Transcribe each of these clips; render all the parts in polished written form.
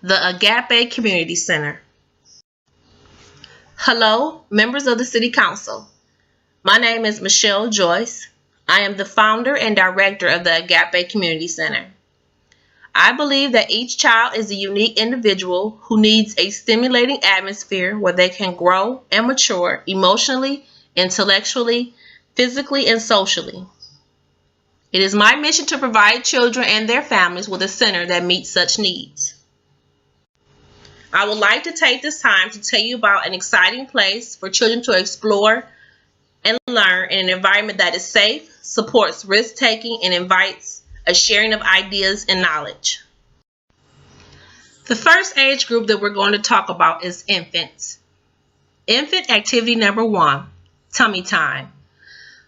the AGAPE Community Center. Hello, members of the City Council. My name is Michelle Joyce. I am the founder and director of the AGAPE Community Center. I believe that each child is a unique individual who needs a stimulating atmosphere where they can grow and mature emotionally, intellectually, physically, and socially. It is my mission to provide children and their families with a center that meets such needs. I would like to take this time to tell you about an exciting place for children to explore and learn in an environment that is safe, supports risk-taking, and invites a sharing of ideas and knowledge. The first age group that we're going to talk about is infants. Infant activity number 1, tummy time.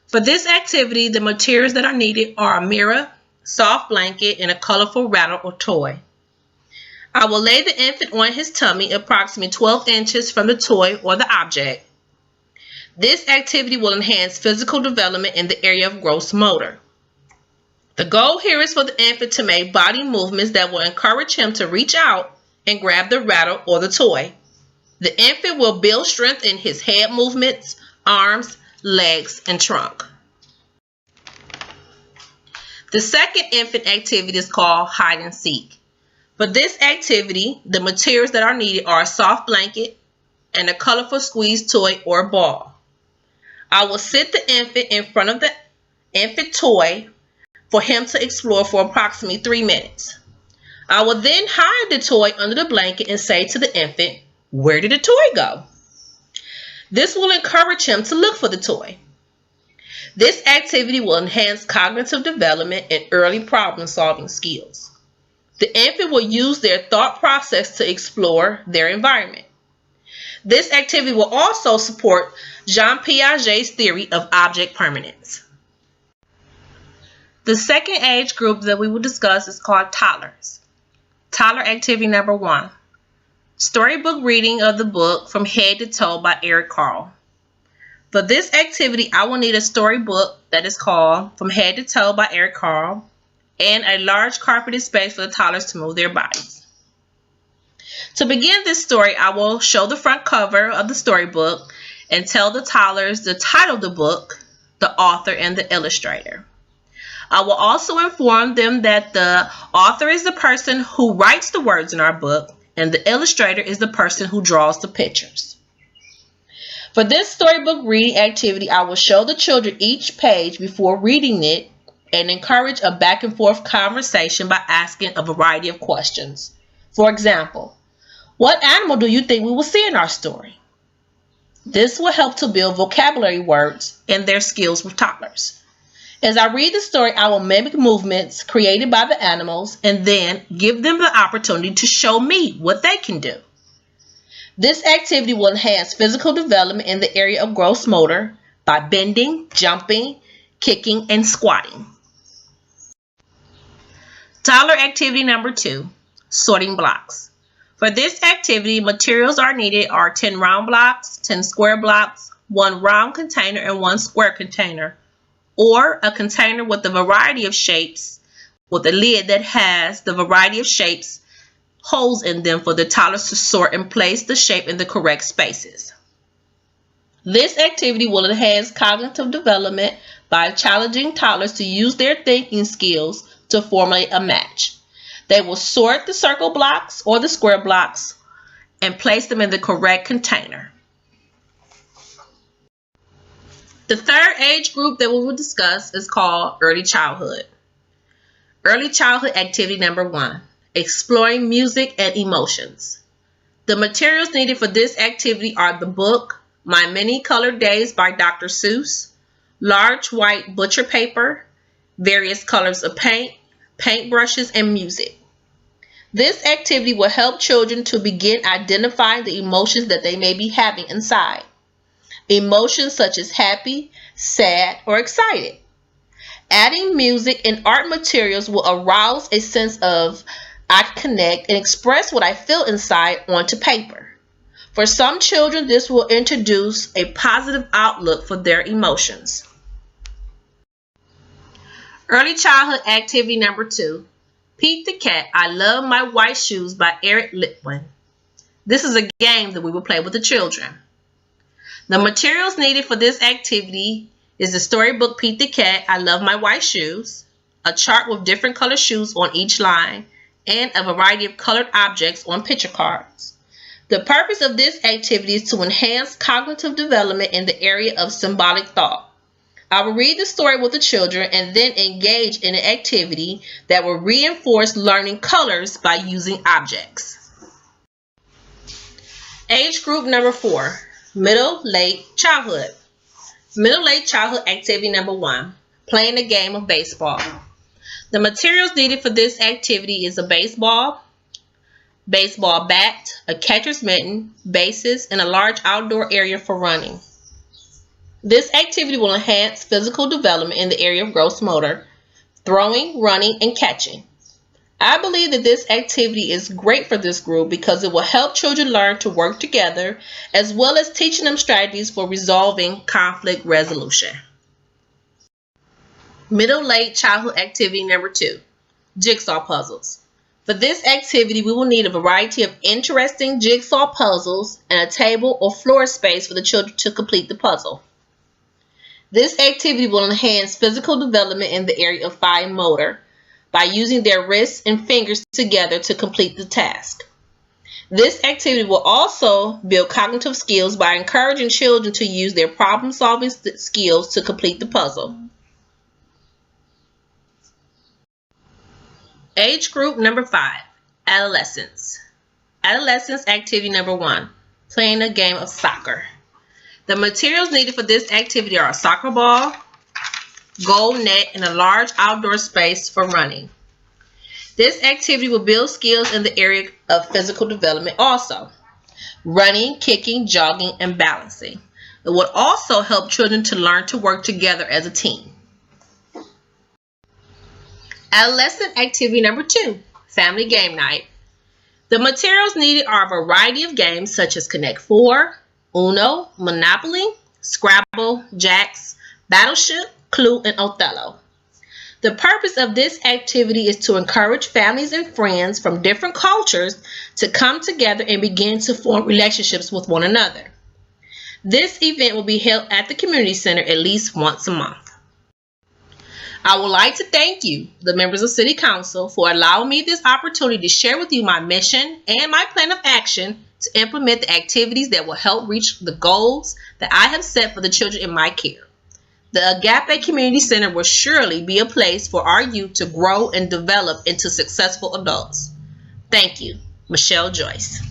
For this activity, the materials that are needed are a mirror, soft blanket, and a colorful rattle or toy. I will lay the infant on his tummy approximately 12 inches from the toy or the object. This activity will enhance physical development in the area of gross motor. The goal here is for the infant to make body movements that will encourage him to reach out and grab the rattle or the toy. The infant will build strength in his head movements, arms, legs, and trunk. The second infant activity is called hide and seek. For this activity, the materials that are needed are a soft blanket and a colorful squeeze toy or ball. I will sit the infant in front of the infant toy for him to explore for approximately 3 minutes. I will then hide the toy under the blanket and say to the infant, "Where did the toy go?" This will encourage him to look for the toy. This activity will enhance cognitive development and early problem-solving skills. The infant will use their thought process to explore their environment. This activity will also support Jean Piaget's theory of object permanence. The second age group that we will discuss is called toddlers. Toddler activity number 1. Storybook reading of the book From Head to Toe by Eric Carle. For this activity, I will need a storybook that is called From Head to Toe by Eric Carle and a large carpeted space for the toddlers to move their bodies. To begin this story, I will show the front cover of the storybook and tell the toddlers the title of the book, the author, and the illustrator. I will also inform them that the author is the person who writes the words in our book, and the illustrator is the person who draws the pictures. For this storybook reading activity, I will show the children each page before reading it and encourage a back and forth conversation by asking a variety of questions. For example, what animal do you think we will see in our story? This will help to build vocabulary words and their skills with toddlers. As I read the story, I will mimic movements created by the animals and then give them the opportunity to show me what they can do. This activity will enhance physical development in the area of gross motor by bending, jumping, kicking, and squatting. Toddler activity number 2, sorting blocks. For this activity, materials are needed are 10 round blocks, 10 square blocks, 1 round container, and 1 square container, or a container with a variety of shapes, with a lid that has the variety of shapes, holes in them for the toddlers to sort and place the shape in the correct spaces. This activity will enhance cognitive development by challenging toddlers to use their thinking skills to formulate a match. They will sort the circle blocks or the square blocks and place them in the correct container. The third age group that we will discuss is called early childhood. Early childhood activity number 1, exploring music and emotions. The materials needed for this activity are the book My Many Colored Days by Dr. Seuss, large white butcher paper, various colors of paint, paintbrushes, and music. This activity will help children to begin identifying the emotions that they may be having inside. Emotions such as happy, sad, or excited. Adding music and art materials will arouse a sense of I connect and express what I feel inside onto paper. For some children, this will introduce a positive outlook for their emotions. Early childhood activity number 2, Pete the Cat, I Love My White Shoes by Eric Litwin. This is a game that we will play with the children. The materials needed for this activity is the storybook Pete the Cat, I Love My White Shoes, a chart with different color shoes on each line, and a variety of colored objects on picture cards. The purpose of this activity is to enhance cognitive development in the area of symbolic thought. I will read the story with the children and then engage in an activity that will reinforce learning colors by using objects. Age group number 4, middle-late childhood. Middle-late childhood activity number 1, playing a game of baseball. The materials needed for this activity is a baseball bat, a catcher's mitten, bases, and a large outdoor area for running. This activity will enhance physical development in the area of gross motor, throwing, running, and catching. I believe that this activity is great for this group because it will help children learn to work together as well as teaching them strategies for resolving conflict resolution. Middle-late childhood activity number 2, jigsaw puzzles. For this activity, we will need a variety of interesting jigsaw puzzles and a table or floor space for the children to complete the puzzle. This activity will enhance physical development in the area of fine motor by using their wrists and fingers together to complete the task. This activity will also build cognitive skills by encouraging children to use their problem-solving skills to complete the puzzle. Age group number 5, adolescents. Adolescents activity number 1, playing a game of soccer. The materials needed for this activity are a soccer ball, goal net, and a large outdoor space for running. This activity will build skills in the area of physical development also. Running, kicking, jogging, and balancing. It will also help children to learn to work together as a team. Adolescent activity number 2, family game night. The materials needed are a variety of games such as Connect 4, Uno, Monopoly, Scrabble, Jacks, Battleship, Clue, and Othello. The purpose of this activity is to encourage families and friends from different cultures to come together and begin to form relationships with one another. This event will be held at the community center at least once a month. I would like to thank you, the members of City Council, for allowing me this opportunity to share with you my mission and my plan of action to implement the activities that will help reach the goals that I have set for the children in my care. The AGAPE Community Center will surely be a place for our youth to grow and develop into successful adults. Thank you. Michelle Joyce.